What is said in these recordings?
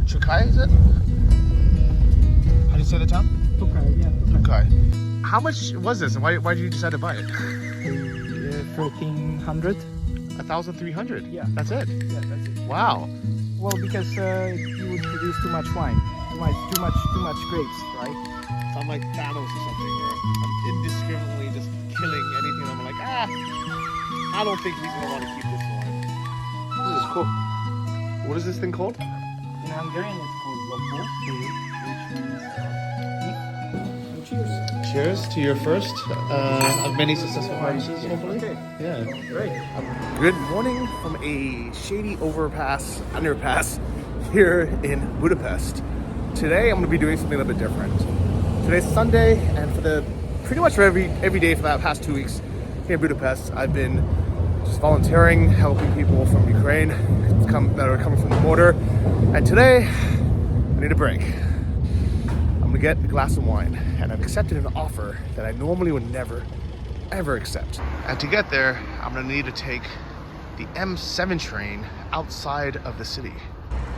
Tokaj, is it? How do you say the town? Tokaj, yeah. Tokaj. How much was this, and why did you decide to buy it? 1,300. 1,300. Yeah. That's it. Yeah, that's it. Wow. Well, because you would produce too much wine, too much grapes, right? So I'm like Thanos or something, where I'm indiscriminately just killing anything. I'm like, I don't think he's gonna want to keep this wine. This is cool. What is this thing called? In Hungarian, it's called Warhol, which means beef. Cheers. Cheers to your first of many successful harvests, hopefully. Okay. Yeah. Great. Good morning from a shady underpass here in Budapest. Today I'm going to be doing something a little bit different. Today's Sunday, and pretty much every day for the past 2 weeks here in Budapest, I've been just volunteering, helping people from Ukraine that are coming from the border. And today, I need a break. I'm gonna get a glass of wine, and I've accepted an offer that I normally would never, ever accept. And to get there, I'm gonna need to take the M7 train outside of the city.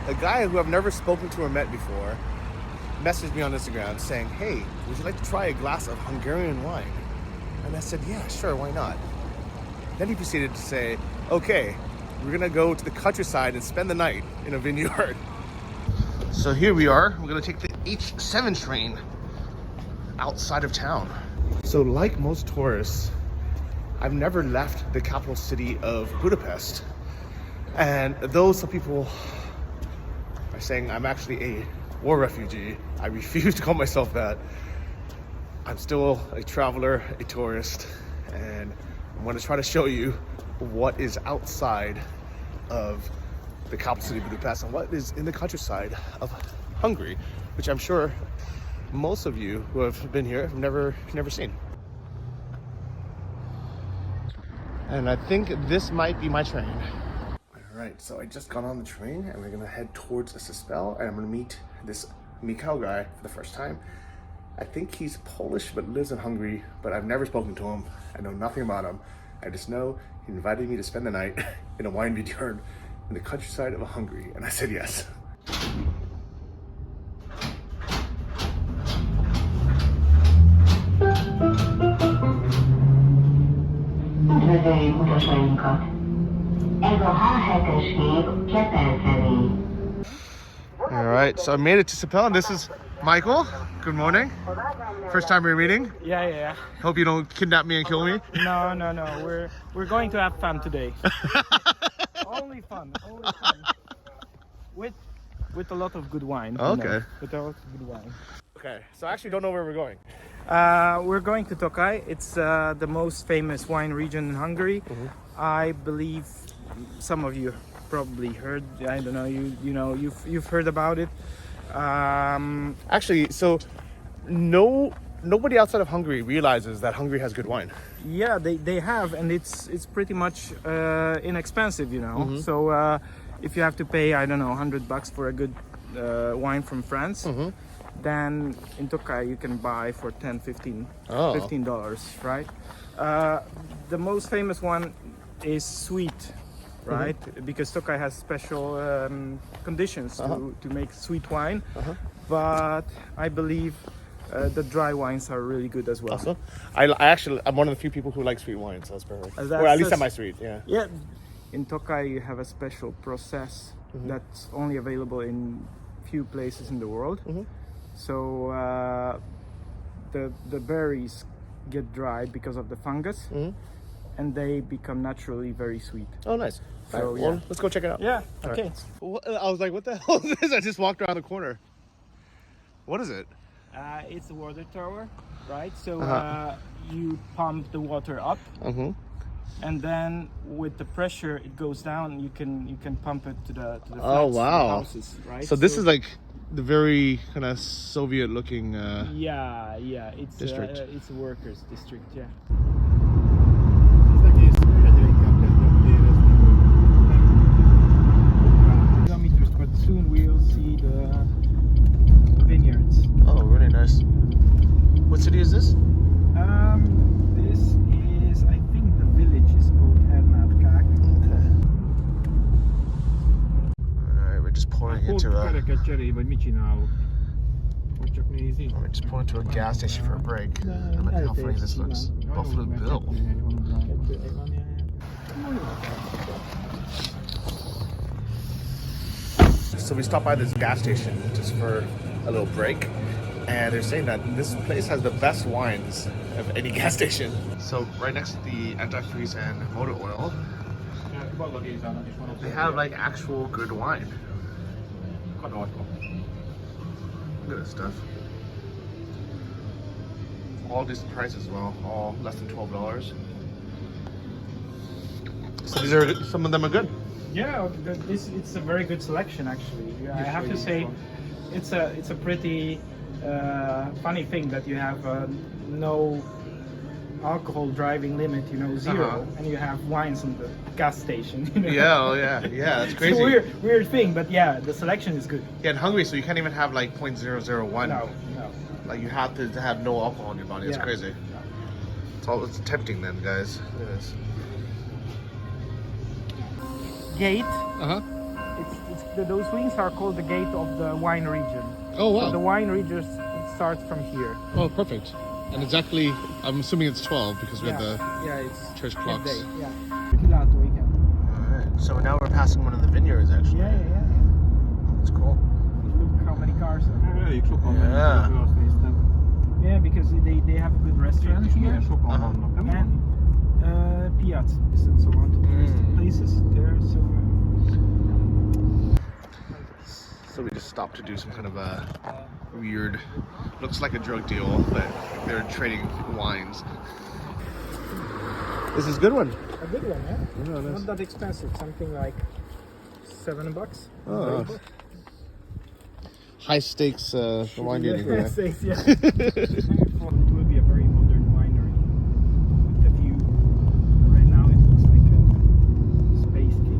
A guy who I've never spoken to or met before messaged me on Instagram saying, hey, would you like to try a glass of Hungarian wine? And I said, yeah, sure, why not? Then he proceeded to say, okay, we're gonna go to the countryside and spend the night in a vineyard. So here we are, we're gonna take the H7 train outside of town. So like most tourists, I've never left the capital city of Budapest. And though some people are saying I'm actually a war refugee, I refuse to call myself that. I'm still a traveler, a tourist, and I'm going to try to show you what is outside of the capital city of Budapest and what is in the countryside of Hungary, which I'm sure most of you who have been here have never seen. And I think this might be my train. All right, so I just got on the train and we're gonna head towards Sespel, and I'm gonna meet this Mikhail guy for the first time. I think he's Polish but lives in Hungary, but I've never spoken to him. I know nothing about him. I just know he invited me to spend the night in a wine vineyard in the countryside of Hungary, and I said yes. Üdvözöljük utasainkat! Ez a H7-es gép Keppel felé. All right, so I made it to Sespel, and this is Michael. Good morning. First time we're meeting. Yeah. Hope you don't kidnap me and kill me. No. We're going to have fun today. Only fun. With a lot of good wine. Okay. With a lot of good wine. Okay, so I actually don't know where we're going. We're going to Tokaj. It's the most famous wine region in Hungary. I believe some of you probably heard. I don't know. You've heard about it. Actually, so nobody outside of Hungary realizes that Hungary has good wine. Yeah, they have, and it's pretty much inexpensive, So if you have to pay, I don't know, $100 for a good wine from France, then in Tokaj you can buy for $15, right? The most famous one is sweet, right? Because Tokaj has special conditions to make sweet wine, but I believe the dry wines are really good as well. Also, I'm one of the few people who like sweet wine, so that's perfect. Or at least semi-sweet, yeah. Yeah. In Tokaj you have a special process that's only available in few places in the world. So the berries get dried because of the fungus, and they become naturally very sweet. Oh, nice. So, right, well, let's go check it out. Yeah. All Okay. Right. I was like, what the hell is this? I just walked around the corner. What is it? It's a water tower, right? So you pump the water up, and then with the pressure it goes down. You can pump it to the flats, wow. to the houses, right? So this is like the very kind of Soviet-looking yeah. It's district. It's a workers' district, yeah. Kilometers, but soon we'll see the vineyards. Oh, really nice. What city is this? This is, I think the village is called Hernádkák. Okay. All right, we're just pouring into a Fűszereket cserélj, vagy mit csinálok? Vagy csak nézi? We're just pulling into a gas station for a break. And look at how funny this looks. Buffalo Bill. So we stopped by this gas station just for a little break, and they're saying that this place has the best wines of any gas station. So right next to the antifreeze and motor oil, they have like actual good wine. Look at this stuff. All decent prices as well, all less than $12. So these are, some of them are good. Yeah, it's a very good selection actually. I have to say, it's a pretty funny thing that you have no alcohol driving limit, you know, 0, and you have wines in the gas station. You know? Yeah, oh yeah, that's crazy. It's a weird thing, but yeah, the selection is good. Yeah, in Hungary, so you can't even have like 0.001. No. Like you have to have no alcohol in your body. It's Yeah. crazy. It's tempting then, guys. Look at this. Gate. Those wings are called the gate of the wine region. Oh wow. So the wine region starts from here. Oh, perfect. And exactly, I'm assuming it's 12 because we have the it's church clocks. midday, yeah. Alright, so now we're passing one of the vineyards actually. Yeah. That's cool. Look how many cars are. Yeah. Yeah, because they have a good restaurant here. And piazza and so on, tourist places there. So we just stopped to do some kind of a weird, looks like a drug deal, but they're trading wines. This is a good one. A good one, yeah? Yeah, nice. Not that expensive, something like $7. Oh, high stakes wine Yeah, dating. Yeah. safe, yeah. It will be a very modern winery. The view. Right now it looks like a spaceship.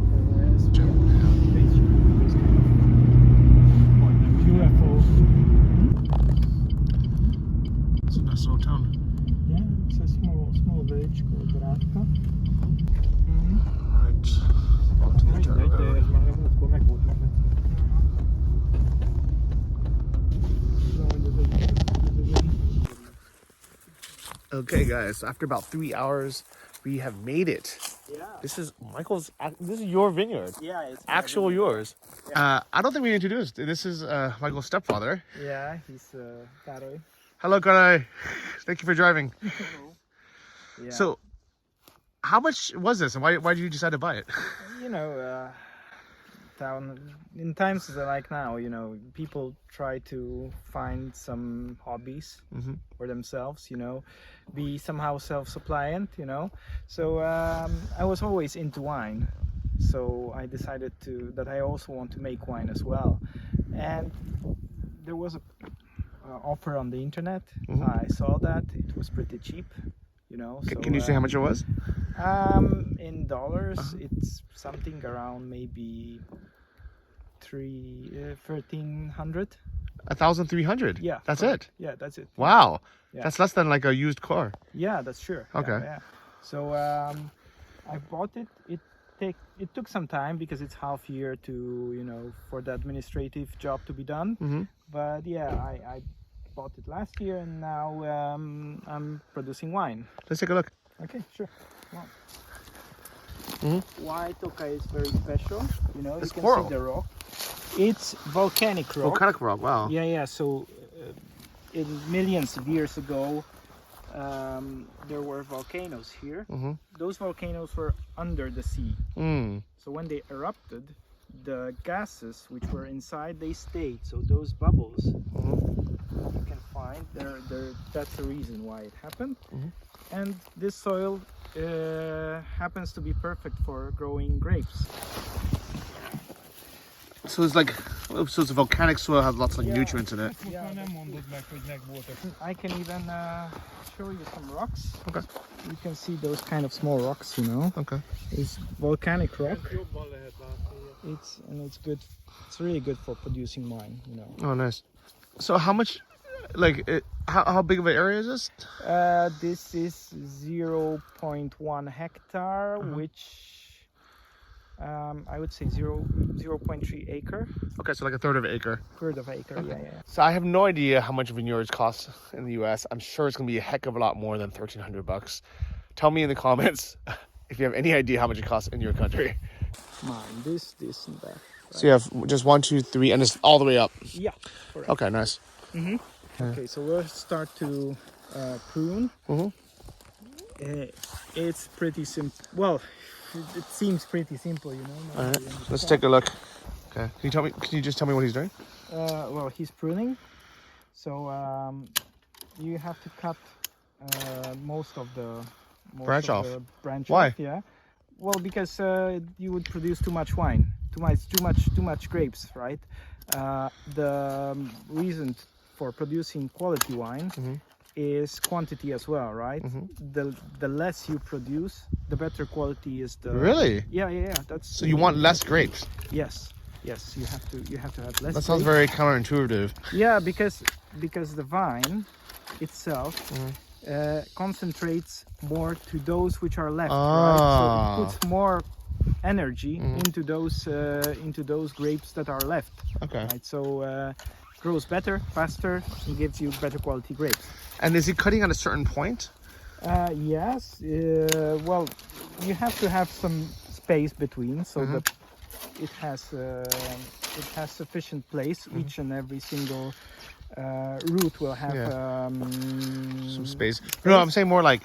UFO. It's a nice little town. Yeah, it's a small village called Rátka. Right. On to the dirt road. Okay, guys. After about 3 hours, we have made it. Yeah. This is Michael's. This is your vineyard. Yeah, it's Actual yours. I don't think we introduced. This is Michael's stepfather. Yeah, he's Károly. Hello, Károly. Thank you for driving. Yeah. So, how much was this, and why did you decide to buy it? You know, in times like now, you know, people try to find some hobbies for themselves, you know, be somehow self-suppliant, you know. So I was always into wine, so I decided that I also want to make wine as well. And there was a offer on the internet. I saw that it was pretty cheap, you know. So, Can you say how much it was? In dollars, it's something around maybe 1,300. 1,300. Yeah, That's correct. it. Yeah, that's it. Wow. Yeah. That's less than like a used car. Yeah, that's sure. Okay. Yeah. So I bought it. It took some time because it's half year to, you know, for the administrative job to be done. But yeah, I bought it last year, and now I'm producing wine. Let's take a look. Okay, sure. Why Tokaj is very special, you know, It's you can coral. see the rock. It's volcanic rock. Volcanic rock. Wow. Yeah. So, in millions of years ago, there were volcanoes here. Those volcanoes were under the sea. So when they erupted, the gases which were inside, they stayed. So those bubbles you can find, that's the reason why it happened. And this soil happens to be perfect for growing grapes. So it's like, so it's a volcanic soil, has lots of nutrients in it. Yeah, I can even show you some rocks. Okay. You can see those kind of small rocks, you know. Okay. It's volcanic rock. It's good. It's really good for producing wine, you know. Oh, nice. So how much, like, how big of an area is this? This is 0.1 hectare, which I would say 0.3 acre, Okay, so like a third of an acre. third of acre. Yeah. So I have no idea how much vineyards cost in the U.S. I'm sure it's gonna be a heck of a lot more than $1,300. Tell me in the comments if you have any idea how much it costs in your country. Mine, this, and that. So you have just 1, 2, 3, and it's all the way up. Yeah, correct. Okay, nice. Okay, so we'll start to prune. It's pretty simple. Well, it seems pretty simple, you know. All right, let's take a look. Okay, can you just tell me what he's doing? Well, he's pruning, so you have to cut most of the Branch off. branch Why? off. Yeah. Well, because you would produce too much wine, too much grapes, right? The reason for producing quality wine is quantity as well, right? The less you produce, the better quality is the. Really? Yeah. That's. So you want less grapes? Yes. You have to have less. That sounds grapes. very counterintuitive. Yeah, because the vine itself concentrates more to those which are left, right? So it puts more energy into those grapes that are left. Okay. Right. So grows better, faster, and gives you better quality grapes. And is he cutting at a certain point? Yes. Well, you have to have some space between, so that it has sufficient place. Each and every single root will have Some space. No, I'm saying more like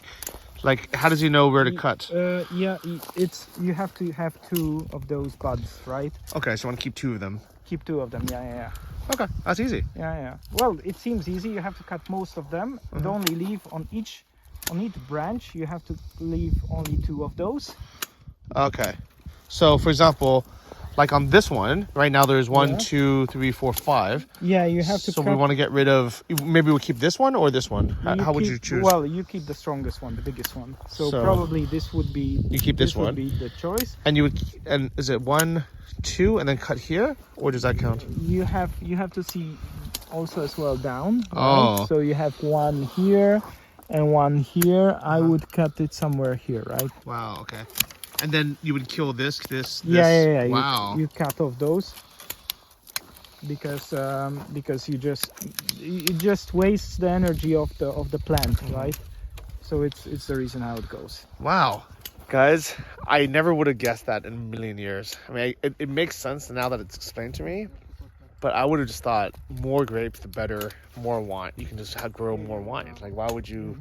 how does he know where to cut? Yeah, you have to have 2 of those buds, right? Okay, so I want to keep 2 of them. Keep 2 of them. Yeah. Okay, that's easy. Yeah. Well, it seems easy. You have to cut most of them and only leave on each branch. You have to leave only 2 of those. Okay, so for example, like on this one right now, there's 1, 2, 3, 4, 5. Yeah, you have to. So we want to get rid of. Maybe we'll keep this one or this one. How would you choose? Well, you keep the strongest one, the biggest one. So probably this would be. You keep this one. Would be the choice. And you would. And is it 1, 2, and then cut here, or does that count? You have to see also as well down. Right? Oh. So you have 1 here and 1 here. I would cut it somewhere here, right? Wow. Okay. And then you would kill this. Yeah. Wow. You cut off those because you just waste the energy of the plant, right? So it's the reason how it goes. Wow. Guys, I never would have guessed that in a million years. I mean, it makes sense now that it's explained to me, but I would have just thought more grapes, the better, more wine. You can just grow more wine. Like, why would you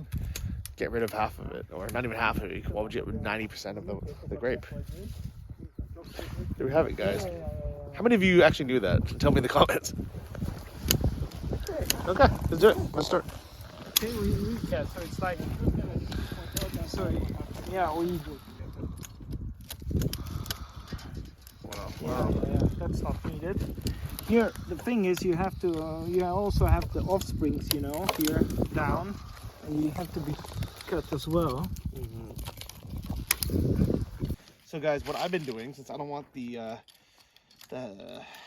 get rid of half of it? Or not even half of it. Why would you get rid of 90% of the grape? There we have it, guys. How many of you actually knew that? Tell me in the comments. Okay, let's do it. Let's start. Okay, so it's like, we. Wow. Yeah, that's not needed. Here, the thing is, you have to. You also have the offsprings, you know, here down, and you have to be cut as well. So, guys, what I've been doing, since I don't want the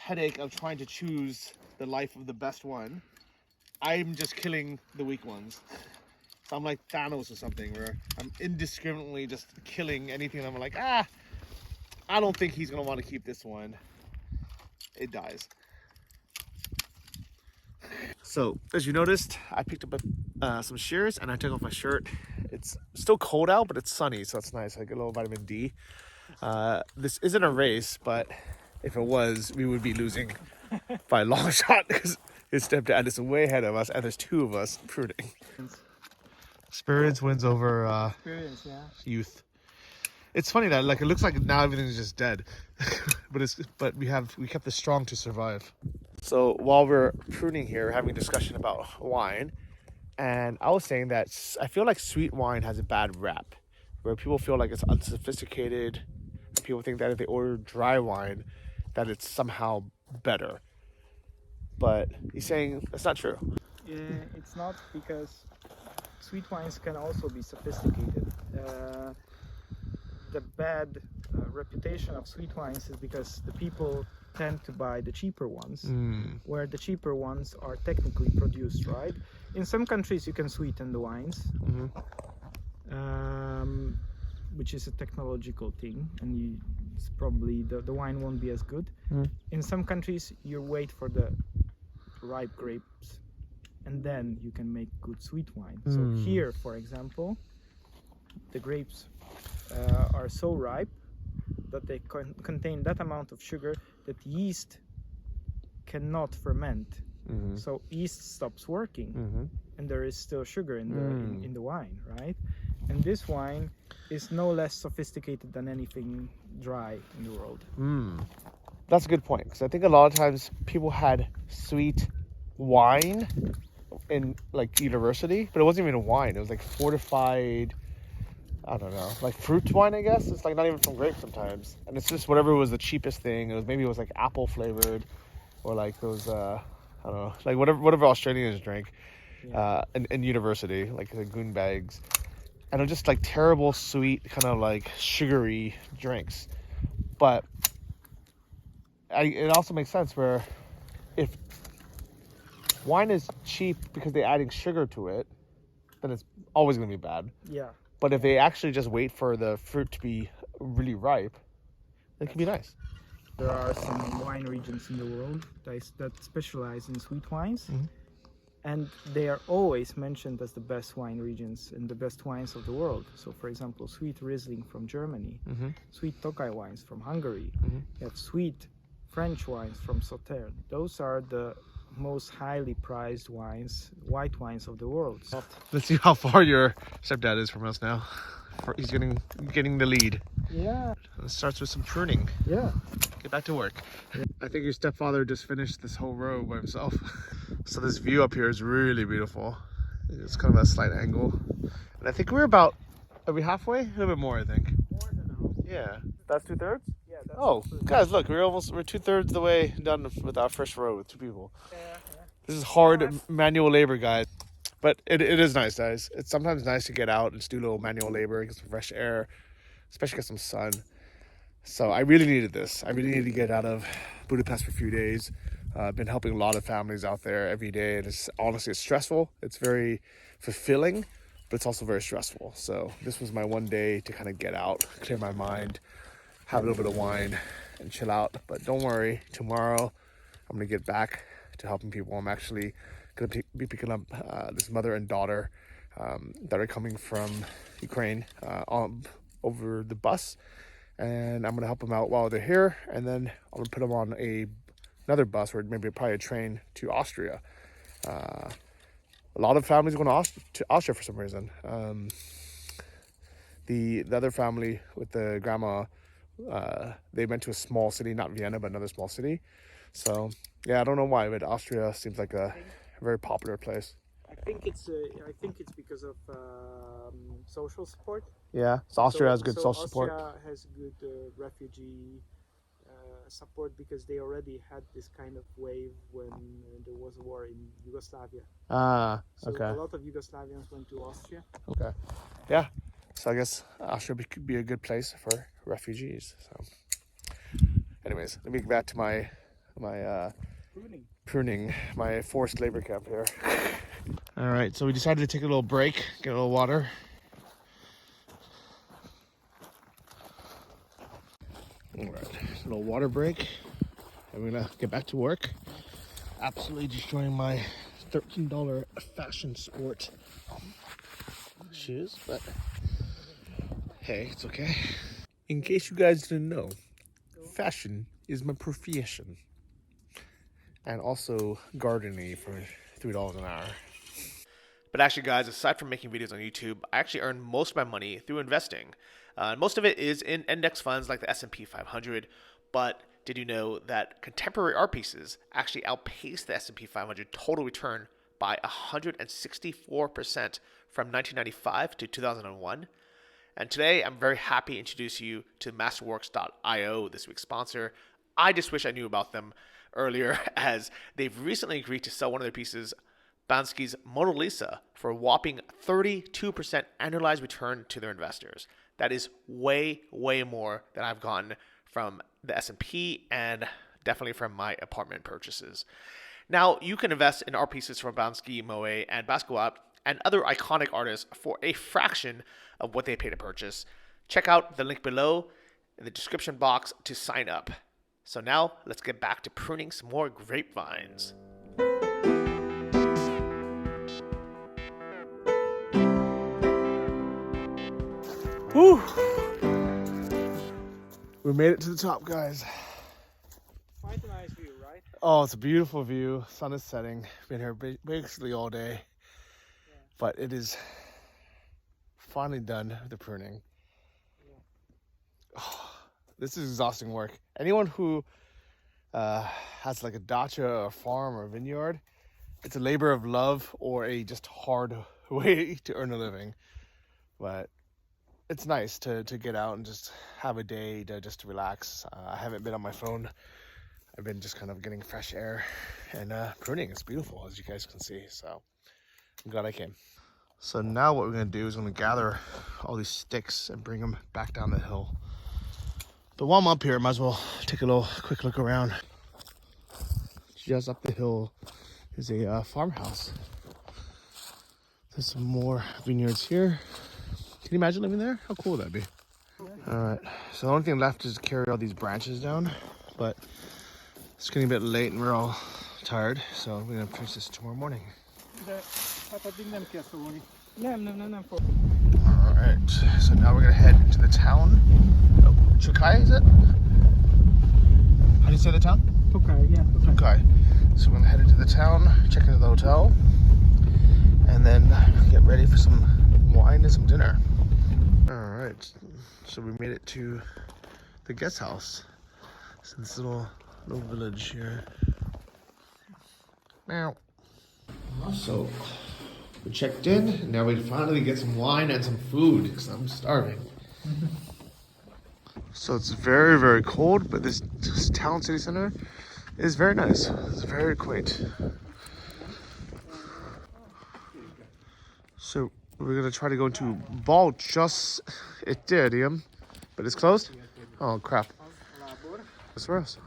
headache of trying to choose the life of the best one, I'm just killing the weak ones. So I'm like Thanos or something, where I'm indiscriminately just killing anything. I'm like, I don't think he's gonna want to keep this one. It dies. So, as you noticed, I picked up some shears and I took off my shirt. It's still cold out, but it's sunny, so it's nice. I get a little vitamin D. This isn't a race, but if it was, we would be losing by a long shot because his stepdad is way ahead of us, and there's 2 of us pruning. Experience wins over youth. It's funny that it looks like now everything's just dead, but we kept the strong to survive. So while we're pruning here, we're having a discussion about wine, and I was saying that I feel like sweet wine has a bad rap, where people feel like it's unsophisticated. People think that if they order dry wine, that it's somehow better. But he's saying that's not true. It's not, because sweet wines can also be sophisticated. The bad reputation of sweet wines is because the people tend to buy the cheaper ones, where the cheaper ones are technically produced, right? In some countries you can sweeten the wines. which is a technological thing, and it's probably the wine won't be as good. In some countries, you wait for the ripe grapes, and then you can make good sweet wine. So here, for example, the grapes are so ripe that they contain that amount of sugar that yeast cannot ferment. So yeast stops working, and there is still sugar in the wine, right? And this wine is no less sophisticated than anything dry in the world. That's a good point, because I think a lot of times people had sweet wine in like university, but it wasn't even wine. It was like fortified, I don't know, like fruit wine, I guess. It's like not even from grapes sometimes, and it's just whatever was the cheapest thing. Maybe it was like apple flavored, or like those I don't know, like whatever Australians drink in university, like the goon bags. And they're just like terrible, sweet, kind of like sugary drinks. But it also makes sense where if wine is cheap because they're adding sugar to it, then it's always going to be bad. Yeah. But if they actually just wait for the fruit to be really ripe, it can be nice. There are some wine regions in the world that specialize in sweet wines. And they are always mentioned as the best wine regions and the best wines of the world. So, for example, sweet Riesling from Germany, sweet Tokaj wines from Hungary, you have sweet French wines from Sauternes. Those are the most highly prized wines, white wines of the world. Let's see how far your stepdad is from us now. He's getting the lead. Yeah. It starts with some pruning. Yeah. Get back to work. I think your stepfather just finished this whole row by himself. So this view up here is really beautiful. It's kind of a slight angle. And I think are we halfway? A little bit more, I think. More than half. Yeah. That's 2/3? Yeah, that's Oh, guys, look, we're 2/3 the way done with our first row with 2 people. Yeah. This is hard manual labor, guys. But it is nice, guys. It's sometimes nice to get out and just do a little manual labor, get some fresh air, especially get some sun. So I really needed this. I really needed to get out of Budapest for a few days. I've been helping a lot of families out there every day, and it's stressful. It's very fulfilling, but it's also very stressful. So this was my one day to kind of get out, clear my mind, have a little bit of wine, and chill out. But don't worry, tomorrow I'm gonna get back to helping people. I'm actually gonna be picking up this mother and daughter that are coming from Ukraine over the bus, and I'm gonna help them out while they're here, and then I'm gonna put them on another bus, or maybe probably a train to Austria. A lot of families are going to Austria for some reason. The other family with the grandma, they went to a small city, not Vienna, but another small city. So yeah, I don't know why, but Austria seems like a very popular place. I think it's because of social support. Yeah, so Austria has good social support. Austria has good refugee support because they already had this kind of wave when there was a war in Yugoslavia. Okay. So a lot of Yugoslavians went to Austria. Okay. Yeah. So I guess Austria could be a good place for refugees. So, anyways, let me get back to my pruning, my forced labor camp here. All right, so we decided to take a little break, get a little water. All right, a little water break, and we're gonna get back to work. Absolutely destroying my $13 fashion sport shoes, but hey, it's okay. In case you guys didn't know, fashion is my profession. And also gardening for $3 an hour. But actually, guys, aside from making videos on YouTube, I actually earn most of my money through investing. Most of it is in index funds like the S&P 500. But did you know that contemporary art pieces actually outpace the S&P 500 total return by 164% from 1995 to 2001? And today, I'm very happy to introduce you to Masterworks.io, this week's sponsor. I just wish I knew about them earlier, as they've recently agreed to sell one of their pieces, Bansky's Mona Lisa, for a whopping 32% annualized return to their investors. That is way, way more than I've gotten from the S&P and definitely from my apartment purchases. Now, you can invest in art pieces from Banksy, Moe, and Basquiat and other iconic artists for a fraction of what they pay to purchase. Check out the link below in the description box to sign up. So now let's get back to pruning some more grapevines. Woo! We made it to the top, guys. Quite a nice view, right? Oh, it's a beautiful view. Sun is setting. Been here basically all day. But it is finally done, the pruning. Oh, this is exhausting work. Anyone who has like a dacha or a farm or a vineyard, it's a labor of love or a just hard way to earn a living. But it's nice to get out and just have a day to just relax. I haven't been on my phone. I've been just kind of getting fresh air and pruning. It's beautiful, as you guys can see. So I'm glad I came. So now what we're going to do is we're going to gather all these sticks and bring them back down the hill. But while I'm up here, I might as well take a quick look around. Just up the hill is a farmhouse. There's some more vineyards here. Can you imagine living there? How cool would that be? All right, so the only thing left is to carry all these branches down, but it's getting a bit late and we're all tired, so we're gonna finish this tomorrow morning. All right, so now we're gonna head to the town. Oh, Tokaj, is it? How do you say the town? Tokaj, yeah. Tokaj. So we're gonna head into the town, check into the hotel, and then get ready for some wine and some dinner. All right, so we made it to the guest house. It's this little village here. Meow. So we checked in. Now we finally get some wine and some food because I'm starving. So it's very, very cold, but this town city center is very nice. It's very quaint. So we're gonna try to go to Balchus Ethereum, but it's closed? Oh crap. That's for us.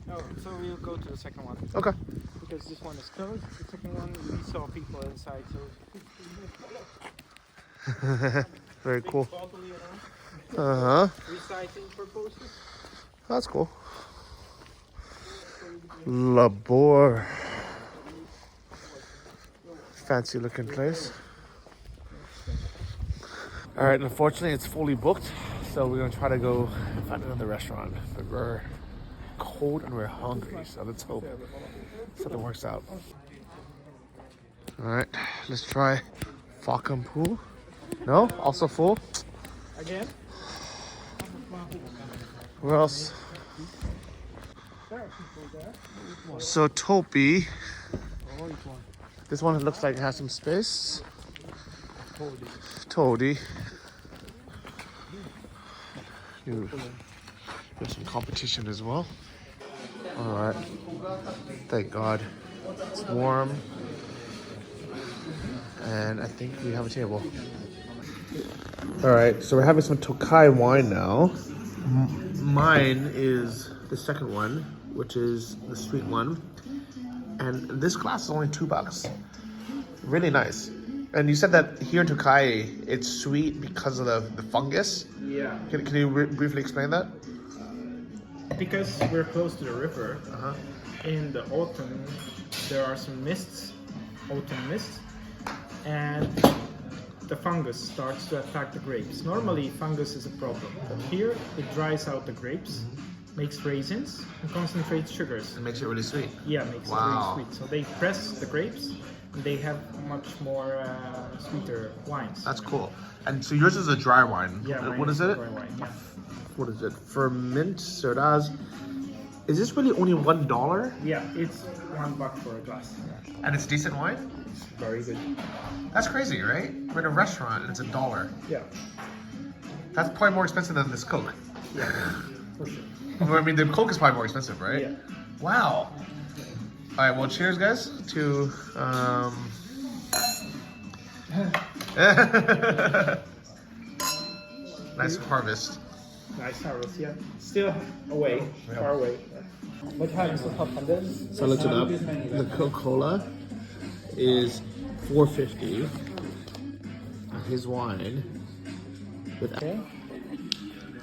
No, so we'll go to the second one. Okay. Because this one is closed. The second one, we saw people inside, so... Very cool. Uh-huh. Recycling purposes. That's cool. Labor. Fancy looking place. All right, unfortunately it's fully booked, so we're gonna try to go find another restaurant. But we're cold and we're hungry, so let's hope something works out. All right, let's try Fakampu. No, also full. Again? Where else? So Topi. This one looks like it has some space. Toady. There's some competition as well. Alright. Thank God. It's warm. And I think we have a table. Alright, so we're having some Tokaj wine now. Mine is the second one, which is the sweet one. And this glass is only $2. Really nice. And you said that here in Tokaj, it's sweet because of the fungus. Yeah. Can you briefly explain that? Because we're close to the river, in the autumn there are some mists, autumn mists, and the fungus starts to attack the grapes. Normally fungus is a problem, but here it dries out the grapes, makes raisins, and concentrates sugars. It makes it really sweet. Yeah, makes it really sweet. So they press the grapes, and they have much more sweeter wines. That's cool. And so yours is a dry wine. Yeah. What is it? Dry wine, yeah. What is it? Ferment Sodas. Is this really only $1? Yeah, it's $1 for a glass. Yeah. And it's decent wine? It's very good. That's crazy, right? We're in a restaurant and it's $1. Yeah. That's probably more expensive than this Coke. Yeah, for sure. I mean, the Coke is probably more expensive, right? Yeah. Wow. All right, well, cheers, guys, to nice harvest. Nice harvest, yeah. Still away, far away. What happens to top on this? So I looked it up. The Coca-Cola is $4.50. His wine Okay.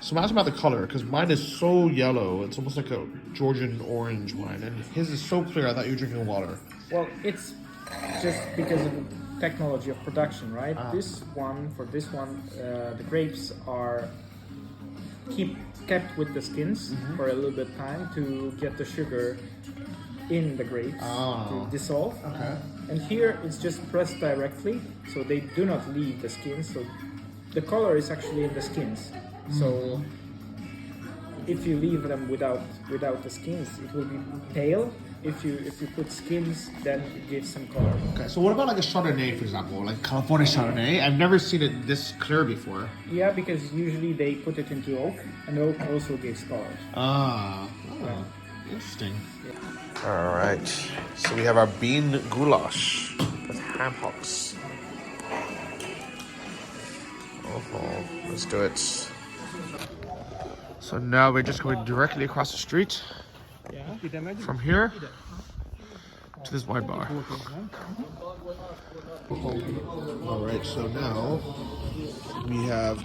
So I'm asking about the color, because mine is so yellow. It's almost like a Georgian orange wine, and his is so clear. I thought you were drinking water. Well, it's just because of the technology of production, right? For this one, the grapes are kept with the skins for a little bit of time to get the sugar in the grapes to dissolve. Okay. And here it's just pressed directly, so they do not leave the skins. So the color is actually in the skins. So if you leave them without the skins, it will be pale. If you put skins, then it gives some color. Okay, so what about like a Chardonnay, for example, like California Chardonnay? I've never seen it this clear before. Yeah, because usually they put it into oak, and oak also gives color. Interesting. Yeah. All right, so we have our bean goulash with ham hocks. Oh, let's do it. So now we're just going directly across the street from here to this wine bar. All right, so now we have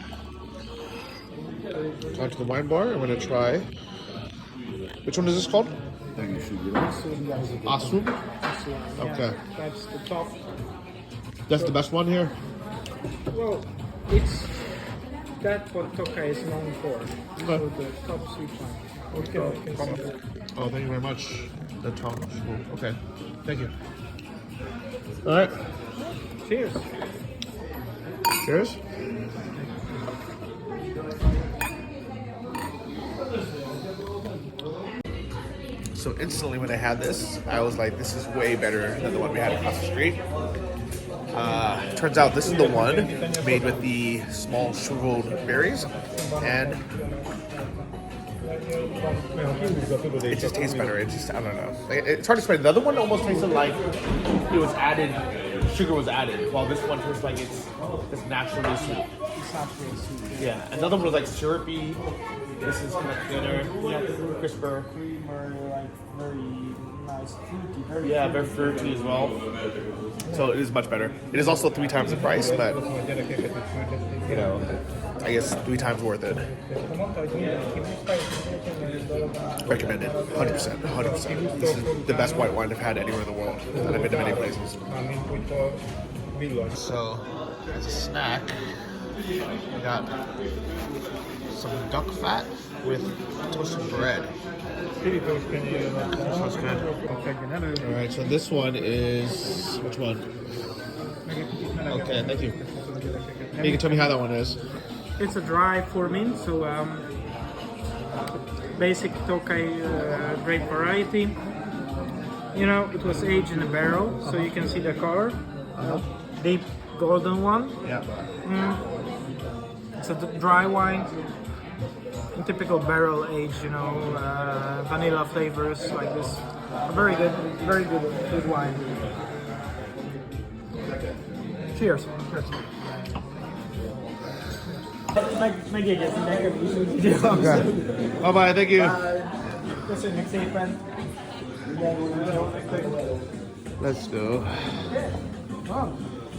gone to the wine bar. I'm going to try. Which one is this called? Asum? Okay. That's the top. That's the best one here? Well, it's that's what Tokaj is known for. So the top sweet wine. Okay. Oh, thank you very much. The top. Okay. Thank you. All right. Cheers. Cheers. So instantly when I had this, I was like, this is way better than the one we had across the street. Turns out this is the one made with the small shriveled berries, and it just tastes better. It just, I don't know. Like, it's hard to explain. The other one almost tasted like it was added, sugar was added, while this one tastes like it's just naturally sweet. It's naturally sweet. Yeah, another one was like syrupy. This is kind of thinner, crisper. Creamer, like very nice fruity. Very fruity as well. So it is much better. It is also 3 times the price, but you know, I guess 3 times worth it. Recommended, 100%, 100%. This is the best white wine I've had anywhere in the world, and I've been to many places. So, as a snack, we got some duck fat with toasted bread. Sounds good. All right, so this one is, which one? Okay, thank you. You can tell me how that one is. It's a dry forming, so basic Tokaj grape variety. You know, it was aged in a barrel, so you can see the color. Deep golden one. Yeah. It's a dry wine. Typical barrel aged, you know, vanilla flavors like this. A very good wine. Cheers. Megjegyezem neked is, hogy Okay. Bye-bye, thank you. Köszönjük szépen. Let's go.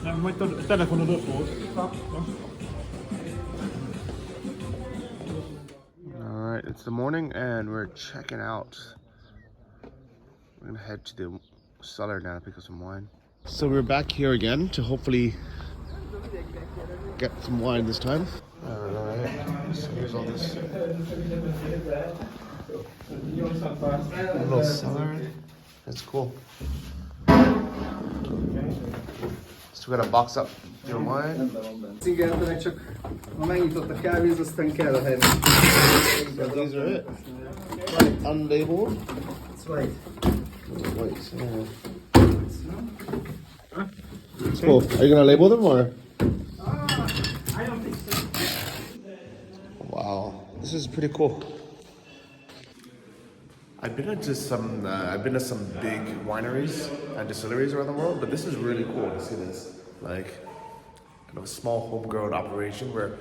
Nem, majd telefonod ott volt. Alright, it's the morning and we're checking out. We're gonna head to the cellar now to pick up some wine. So we're back here again to hopefully get some wine this time. Alright, so here's all this. A little cellar. That's cool. So we gotta box up your wine. Szigetelnek csak ha megnyitott a kávéz, aztán kell a helyben. So these are it. Unlabeled. It's white. Wait, yeah. It's cool. Are you gonna label them or? I don't think so. Wow, this is pretty cool. I've been to some big wineries and distilleries around the world, but this is really cool to see this, like, kind of a small homegrown operation where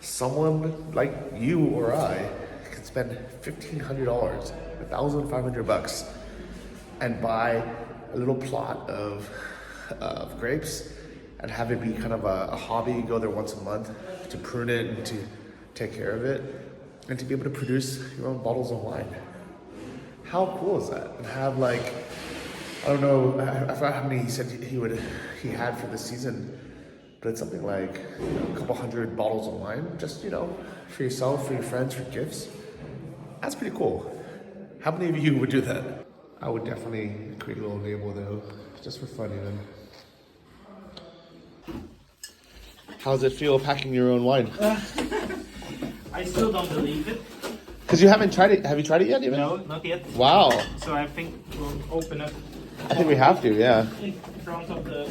someone like you or I can spend $1,500, $1,500, and buy a little plot of grapes and have it be kind of a hobby. Go there once a month, to prune it and to take care of it, and to be able to produce your own bottles of wine. How cool is that? And have like, I don't know, I forgot how many he said he had for the season, but it's something like a couple hundred bottles of wine, just for yourself, for your friends, for gifts. That's pretty cool. How many of you would do that? I would definitely create a little label though, just for fun even. How does it feel packing your own wine? I still don't believe it. Because you haven't tried it. Have you tried it yet even? No, not yet. Wow. So I think we'll open it I think we have to, yeah. in front of the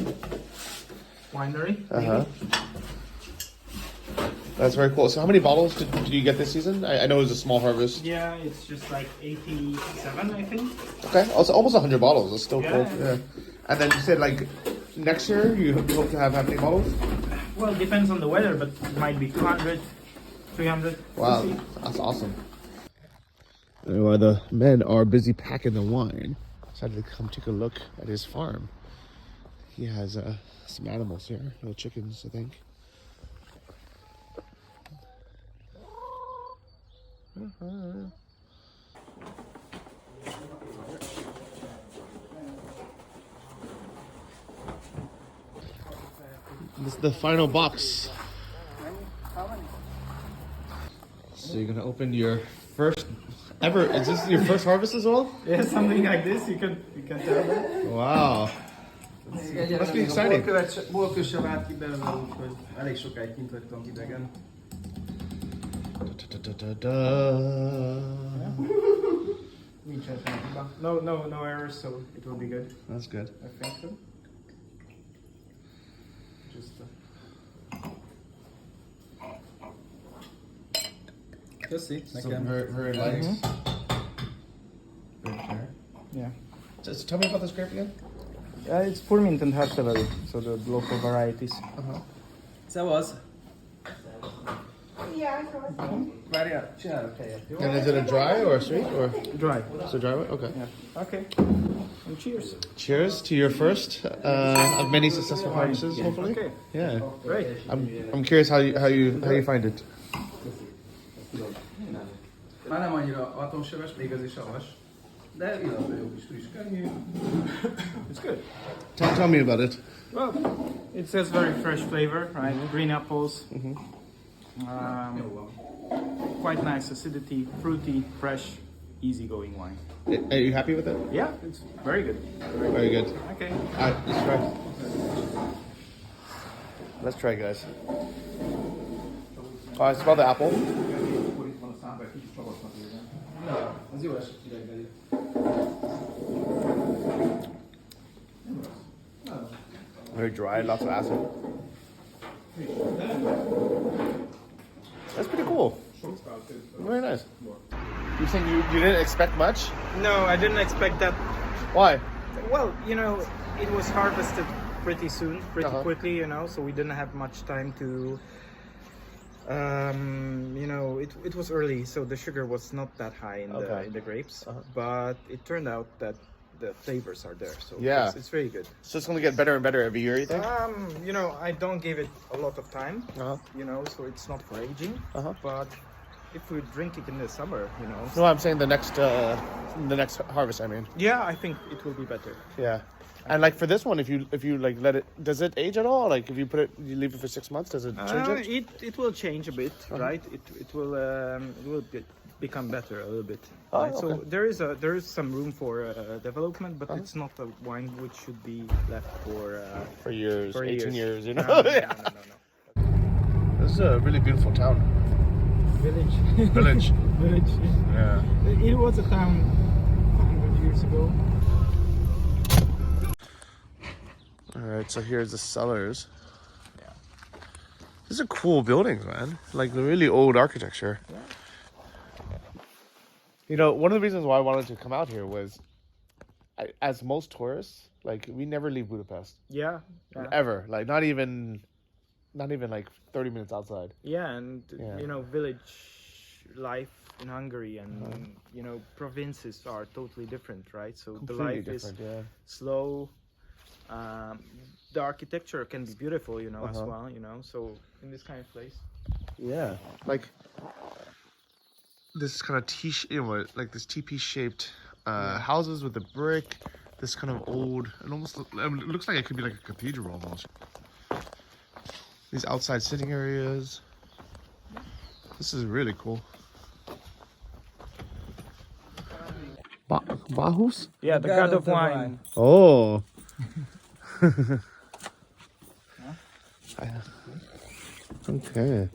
winery. Uh-huh. That's very cool. So how many bottles did you get this season? I know it was a small harvest. Yeah, it's just like 87, I think. Okay, also almost 100 bottles. That's still cool. Yeah. Yeah. And then you said like next year you hope to have how many bottles? Well, it depends on the weather, but it might be 200, 300. Wow, We'll see. that's awesome. While the men are busy packing the wine, I decided to come take a look at his farm. He has some animals here, little chickens, I think. This is the final box. So you're gonna open your first ever. Is this your first harvest as well? Yeah, something like this. You can tell. Wow. Must be exciting. Borköse vált ki belőle, úgyhogy elég sokáig kint hagytam idegen. Nincsen semmi hiba. No errors, so it will be good. That's good. I think so. Just Köszi, So nekem. very nice. Very fair. yeah. Just tell me about this grape again. It's Purmint and Harteveli, so the local varieties. Szevasz! Várjál, csinálok helyet, jó? And is it a dry or a sweet or? Dry. It's a dry one. Okay. Yeah. Okay. And cheers. Cheers to your first of many successful harvests, hopefully. Okay. Yeah. Great. I'm curious how you find it. Már nem annyira atomsöves, még az is savas. De illatva jó kis friss, könnyű. It's good. Tell me about it. Well, it says very fresh flavor, right? Green apples. Jó van. Quite nice acidity, fruity, fresh, easygoing wine. Are you happy with it? Yeah, it's very good. Very good. Okay. All right, let's try. Let's try, guys. I smell the apple. Na, az jó esett ideggeli. Very dry, lots of acid. That's pretty cool. Very nice. You think you didn't expect much? No, I didn't expect that. Why? Well, it was harvested pretty soon, pretty Uh-huh. quickly, so we didn't have much time to. It was early, so the sugar was not that high in the grapes, but it turned out that the flavors are there, so Yeah. it's very good. So it's gonna get better and better every year, you think? I don't give it a lot of time, Uh-huh. so it's not for aging, Uh-huh. but if we drink it in the summer, No, I'm saying the next harvest. I mean, yeah, I think it will be better. yeah. And like for this one, if you like let it, does it age at all? Like if you you leave it for 6 months, does it change it? It will change a bit, right? It will become better a little bit. Oh, right? So okay. there is some room for development, but it's not a wine which should be left For years, for 18 years, you know. No, no, Yeah. no. This is a really beautiful town. Village. Village. Village. Yeah. It was a town 100 years ago. All right, so here's the cellars. These are cool buildings, man. Like the really old architecture. One of the reasons why I wanted to come out here was, as most tourists, like we never leave Budapest Yeah. ever. Like not even like 30 minutes outside. Yeah, and Yeah. village life in Hungary and provinces are totally different, right? So the Completely life is different, yeah. slow. The architecture can be beautiful, as Uh-huh. well, So in this kind of place, Yeah, like this kind of like this TP-shaped houses with the brick. This kind of old, it looks like it could be like a cathedral almost. These outside sitting areas. This is really cool. Bacchus? Yeah, the god of wine. Oh. Okay.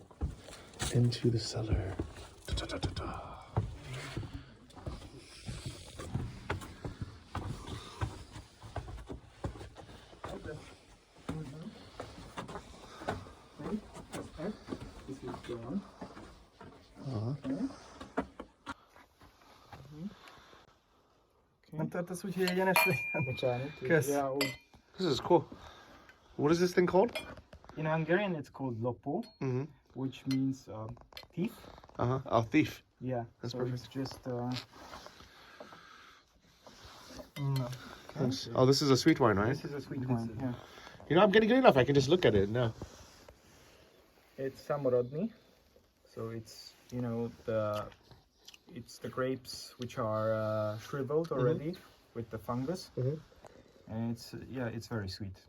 Into the cellar. Da-da-da-da-da. Nem tartasz úgy, hogy egyenes legyen? Bocsánat. Kösz. Yeah, úgy. This is cool. What is this thing called? In Hungarian it's called lopo, which means thief. Oh, thief. Yeah, That's so perfect. it's just Thanks. Oh, this is a sweet wine, right? this is a sweet wine. Yeah. You know, I'm getting good enough. I can just look at it now. It's samorodni, so it's the grapes which are shriveled already with the fungus, and it's very sweet.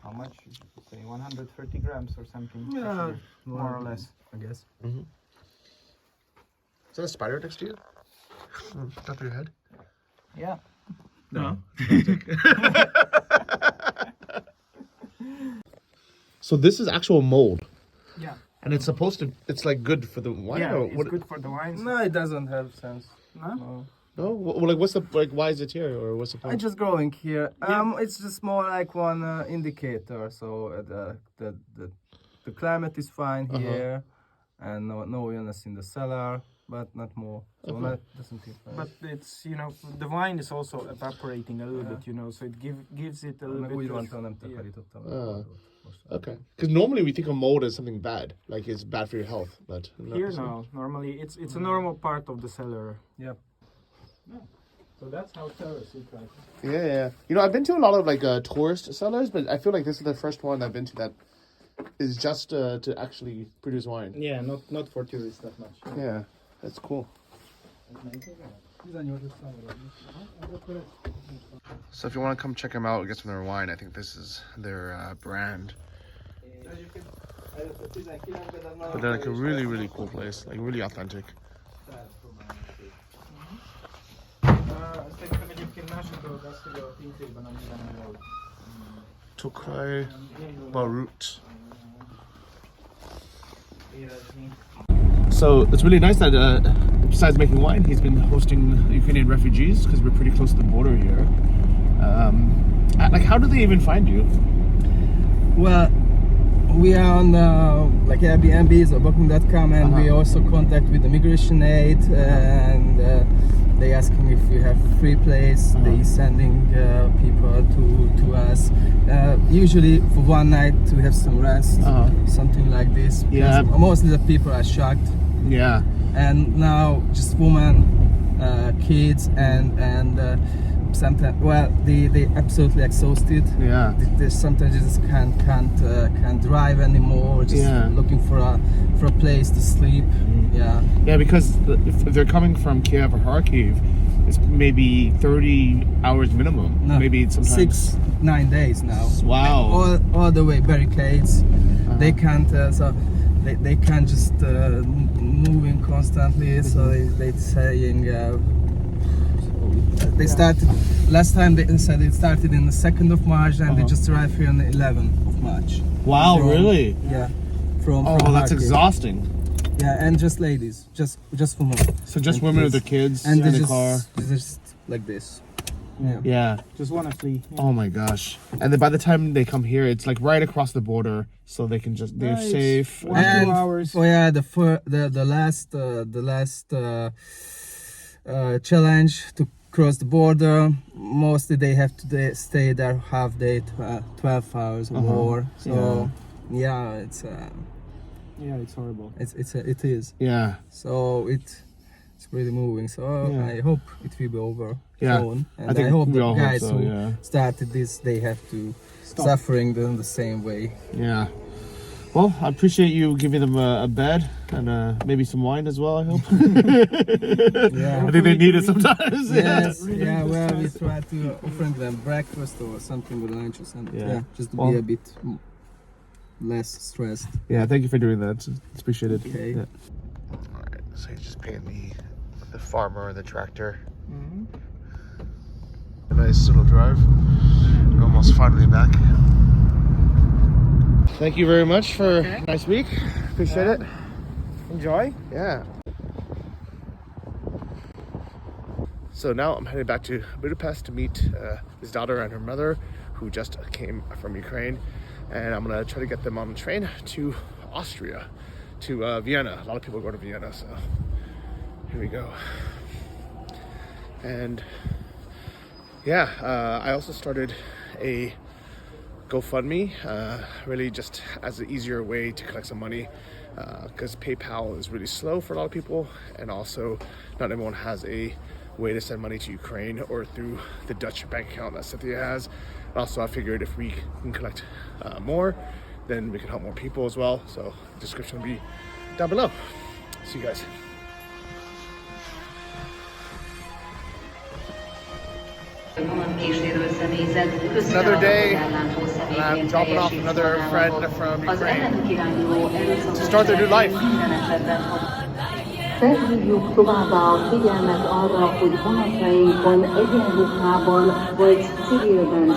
How much? You should say 130 grams or something. Yeah, more or less. I guess. Is that a spider next to you? Top of your head? Yeah. No. So this is actual mold, Yeah. and it's supposed to. It's like good for the wine. Yeah, or it's what? good for the wines. No, it doesn't have sense. No? No. Well, like, what's the why is it here, or what's the I point? just growing here. It's just more like one indicator. So the climate is fine here, and no illness in the cellar, but not more. So that doesn't differ. But it's the wine is also evaporating a little bit, so it gives it a little Meg bit. úgy of- van, nem takarítottam. Okay. Because normally we think of mold as something bad, like it's bad for your health, but not Here the same. now, normally it's a normal part of the cellar. Yep. So that's how terrace looks like. Yeah. You know, I've been to a lot of like tourist cellars, but I feel like this is the first one I've been to that is just to actually produce wine. Yeah, not for tourists that much. Yeah, that's cool. So if you want to come check them out, get some of their wine, I think this is their brand. But they're like a really, really cool place, like really authentic. Szerintem egyébként másik dolog az, hogy a pincében amiben volt. Tokaj, Barut. So it's really nice that besides making wine, he's been hosting Ukrainian refugees because we're pretty close to the border here. Like, how do they even find you? Well, we are on like Airbnbs or Booking.com, and we also contact with the migration aid, and they asking if we have free place. They sending people to us. Usually for one night to have some rest, something like this. Yeah. Because mostly the people are shocked, Yeah. and now just women, kids, and sometimes they absolutely exhausted. Yeah. They sometimes just can't drive anymore. Just looking for a place to sleep. Yeah. Yeah, because if they're coming from Kiev or Kharkiv, it's maybe 30 hours minimum. No, Maybe it's sometimes 6-9 days now. Wow. All the way barricades. They can't they can't just moving constantly. So they saying. They started last time. They said it started in the 2nd of March, and they just arrived here on the 11th of March. Wow, From- really? Yeah. From Oh, that's Kharkiv. exhausting. Yeah, and just ladies, just women. So just And women with kids. their kids And in they the car. just like this. Yeah. Yeah. Just wanna flee. Yeah. Oh my gosh. And then by the time they come here, it's like right across the border, so they can just they're Nice. safe. 1-2 hours. Oh yeah, the last challenge to cross the border. Mostly they have to stay there half day, 12 hours or more. So yeah, it's horrible. it is. Yeah. So it's really moving. So I hope it will be over Yeah. soon. And I think hope we the all hope guys so, who yeah. started this, they have to suffering the same way. Yeah. Well, I appreciate you giving them a bed and maybe some wine as well, I hope. Yeah. I think they need it sometimes. Yes, yeah, well, we try to offer them breakfast or something with lunch or something. Yeah. Yeah, just to Well- be a bit less stressed. Yeah, thank you for doing that. It's appreciated. Okay. Yeah. All right, so he's just paying the farmer and the tractor. A nice little drive. We're almost finally back. Thank you very much for a nice week. Appreciate it. Enjoy. Yeah. So now I'm headed back to Budapest to meet his daughter and her mother, who just came from Ukraine. And I'm gonna try to get them on the train to Austria, to Vienna. A lot of people go to Vienna, so here we go. And yeah, I also started a GoFundMe, really just as an easier way to collect some money, because PayPal is really slow for a lot of people, and also not everyone has a way to send money to Ukraine or through the Dutch bank account that Cynthia has. Also, I figured if we can collect more, then we can help more people as well. So the description will be down below. See you guys. Another day, and I'm dropping off another friend from Ukraine to start their new life. Felhívjuk továbbá a figyelmet arra, hogy vonatainkon egyenruhában vagy civilben